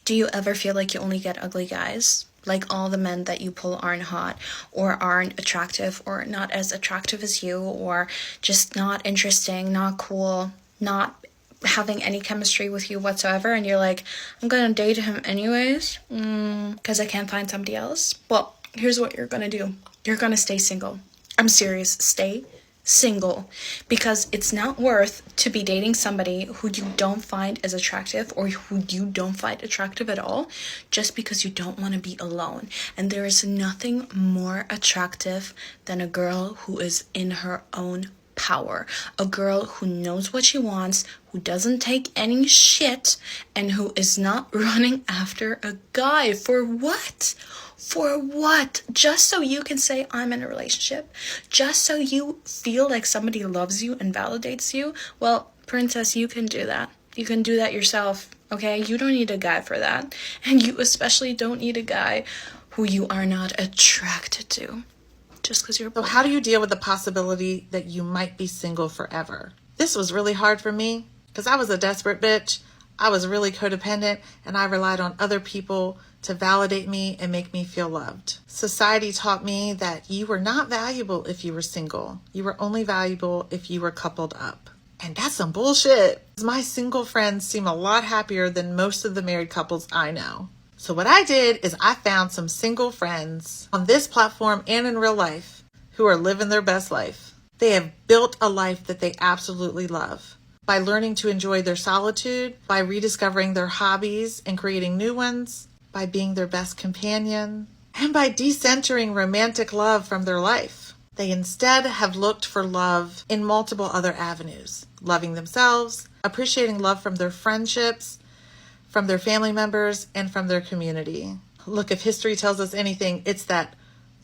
Do you ever feel like you only get ugly guys? Like all the men that you pull aren't hot or aren't attractive or not as attractive as you or just not interesting, not cool, not having any chemistry with you whatsoever, and you're like, I'm gonna date him anyways because I can't find somebody else? Well, here's what you're gonna do. You're gonna stay single. I'm serious. Stay single, because it's not worth to be dating somebody who you don't find as attractive or who you don't find attractive at all, just because you don't want to be alone. And there is nothing more attractive than a girl who is in her own power, a girl who knows what she wants, who doesn't take any shit, and who is not running after a guy. For what? For what? Just so you can say, I'm in a relationship? Just so you feel like somebody loves you and validates you? Well, princess, you can do that. You can do that yourself, okay? You don't need a guy for that. And you especially don't need a guy who you are not attracted to. Just because you're... So how do you deal with the possibility that you might be single forever? This was really hard for me because I was a desperate bitch. I was really codependent, and I relied on other people to validate me and make me feel loved. Society taught me that you were not valuable if you were single. You were only valuable if you were coupled up. And that's some bullshit. My single friends seem a lot happier than most of the married couples I know. So what I did is I found some single friends on this platform and in real life who are living their best life. They have built a life that they absolutely love by learning to enjoy their solitude, by rediscovering their hobbies and creating new ones, by being their best companion, and by decentering romantic love from their life. They instead have looked for love in multiple other avenues, loving themselves, appreciating love from their friendships, from their family members, and from their community. Look, if history tells us anything, it's that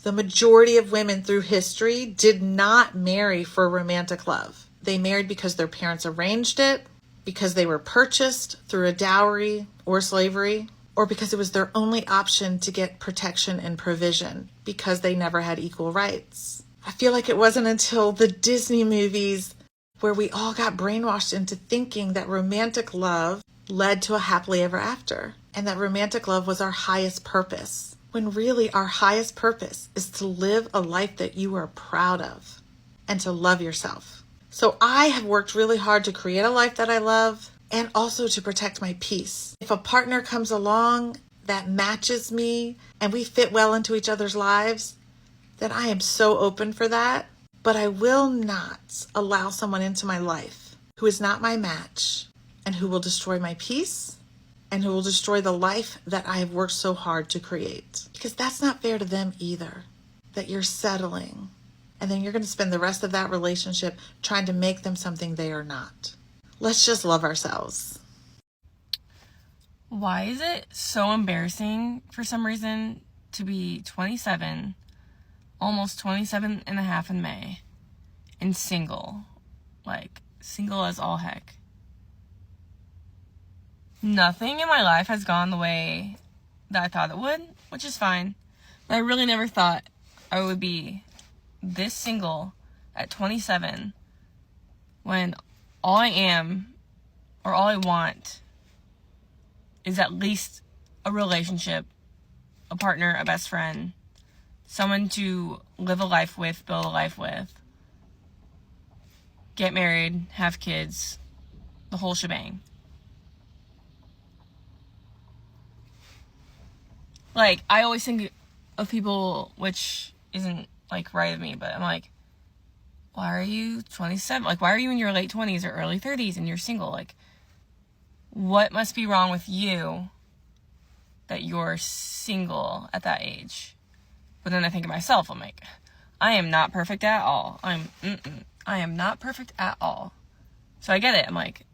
the majority of women through history did not marry for romantic love. They married because their parents arranged it, because they were purchased through a dowry or slavery, or because it was their only option to get protection and provision, because they never had equal rights. I feel like it wasn't until the Disney movies where we all got brainwashed into thinking that romantic love led to a happily ever after, and that romantic love was our highest purpose, when really our highest purpose is to live a life that you are proud of and to love yourself. So I have worked really hard to create a life that I love and also to protect my peace. If a partner comes along that matches me and we fit well into each other's lives, then I am so open for that. But I will not allow someone into my life who is not my match and who will destroy my peace and who will destroy the life that I have worked so hard to create. Because that's not fair to them either, that you're settling. And then you're going to spend the rest of that relationship trying to make them something they are not. Let's just love ourselves. Why is it so embarrassing for some reason to be 27, almost 27 and a half in May, and single? Like, single as all heck. Nothing in my life has gone the way that I thought it would, which is fine. But I really never thought I would be this single at 27 when all I am, or all I want, is at least a relationship, a partner, a best friend, someone to live a life with, build a life with, get married, have kids, the whole shebang. Like, I always think of people, which isn't, like, right of me, but I'm like, why are you 27? Like, why are you in your late 20s or early 30s and you're single? Like, what must be wrong with you that you're single at that age? But then I think of myself, I'm like, I am not perfect at all. I am not perfect at all. So I get it. I'm like,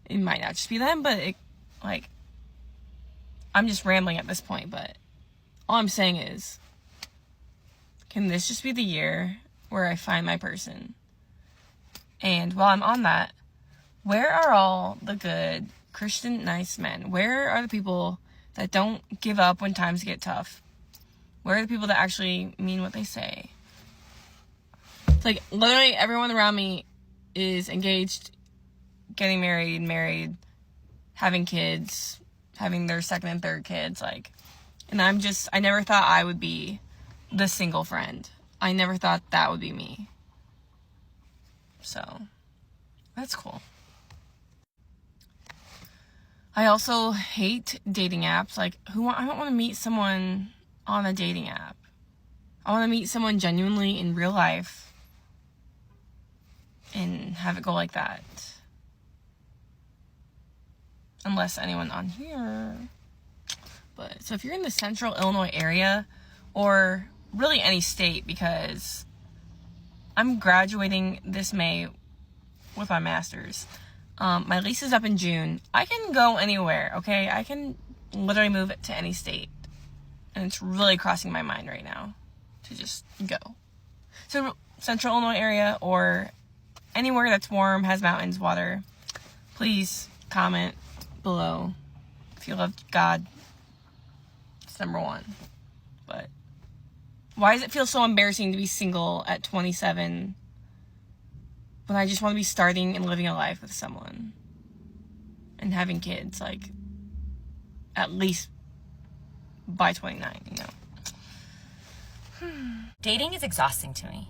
it might not just be them, but it, like, I'm just rambling at this point, but all I'm saying is, can this just be the year where I find my person? And while I'm on that, where are all the good, Christian, nice men? Where are the people that don't give up when times get tough? Where are the people that actually mean what they say? It's like, literally everyone around me is engaged, getting married, having kids, having their second and third kids, like, and I never thought I would be the single friend. I never thought that would be me. So, that's cool. I also hate dating apps. Like, I don't want to meet someone on a dating app. I want to meet someone genuinely in real life and have it go like that. Unless anyone on here. But, so if you're in the central Illinois area, or really any state, because I'm graduating this May with my master's. My lease is up in June. I can go anywhere, okay? I can literally move it to any state. And it's really crossing my mind right now to just go. So, central Illinois area or anywhere that's warm, has mountains, water, please comment below if you love God. It's number one. But why does it feel so embarrassing to be single at 27 when I just want to be starting and living a life with someone and having kids, like, at least by 29, you know? Dating is exhausting to me,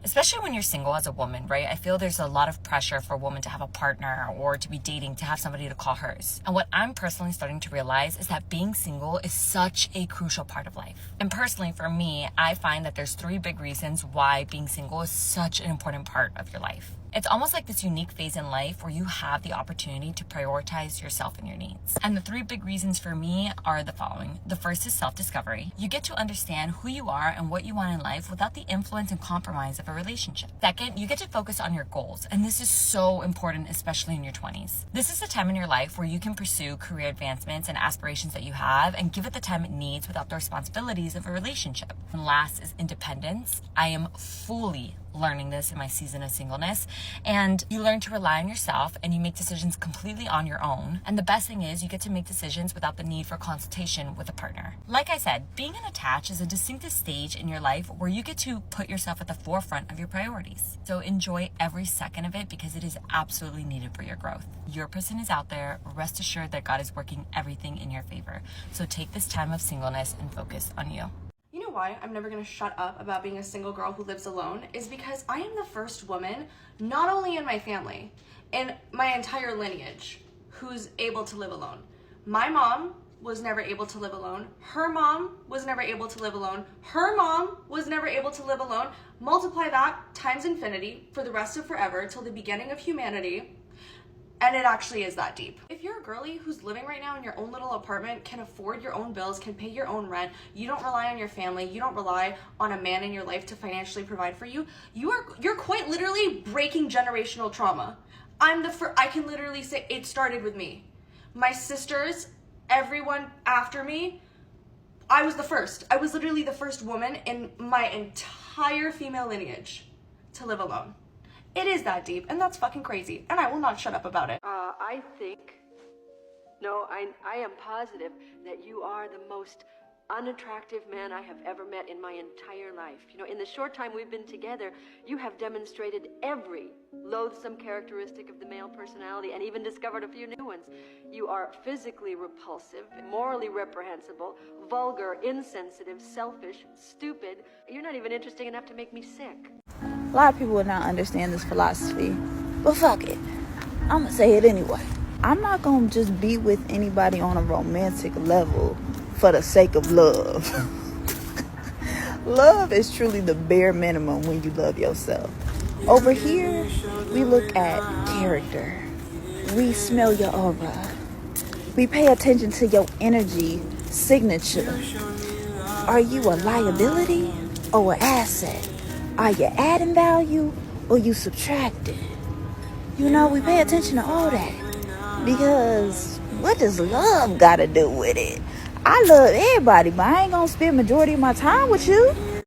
especially when you're single as a woman, right? I feel there's a lot of pressure for a woman to have a partner or to be dating, to have somebody to call hers. And what I'm personally starting to realize is that being single is such a crucial part of life. And personally, for me, I find that there's 3 big reasons why being single is such an important part of your life. It's almost like this unique phase in life where you have the opportunity to prioritize yourself and your needs. And the 3 big reasons for me are the following. The first is self-discovery. You get to understand who you are and what you want in life without the influence and compromise of a relationship. Second, you get to focus on your goals. And this is so important, especially in your 20s. This is the time in your life where you can pursue career advancements and aspirations that you have and give it the time it needs without the responsibilities of a relationship. And last is independence. I am fully learning this in my season of singleness, and you learn to rely on yourself and you make decisions completely on your own. And the best thing is you get to make decisions without the need for consultation with a partner. Like I said, being unattached is a distinctive stage in your life where you get to put yourself at the forefront of your priorities. So enjoy every second of it because it is absolutely needed for your growth. Your person is out there. Rest assured that God is working everything in your favor. So take this time of singleness and focus on you. You know why I'm never going to shut up about being a single girl who lives alone is because I am the first woman, not only in my family, in my entire lineage, who's able to live alone. My mom was never able to live alone. Her mom was never able to live alone. Her mom was never able to live alone. Multiply that times infinity for the rest of forever till the beginning of humanity. And it actually is that deep. If you're a girly who's living right now in your own little apartment, can afford your own bills, can pay your own rent, you don't rely on your family, you don't rely on a man in your life to financially provide for you, you're quite literally breaking generational trauma. I can literally say it started with me. My sisters, everyone after me, I was the first. I was literally the first woman in my entire female lineage to live alone. It is that deep, and that's fucking crazy, and I will not shut up about it. I am positive that you are the most unattractive man I have ever met in my entire life. You know, in the short time we've been together, you have demonstrated every loathsome characteristic of the male personality and even discovered a few new ones. You are physically repulsive, morally reprehensible, vulgar, insensitive, selfish, stupid. You're not even interesting enough to make me sick. A lot of people would not understand this philosophy, but fuck it. I'm gonna say it anyway. I'm not gonna just be with anybody on a romantic level for the sake of love. Love is truly the bare minimum when you love yourself. Over here, we look at character. We smell your aura. We pay attention to your energy signature. Are you a liability or an asset? Are you adding value or you subtracting? You know, we pay attention to all that. Because what does love got to do with it? I love everybody, but I ain't going to spend majority of my time with you.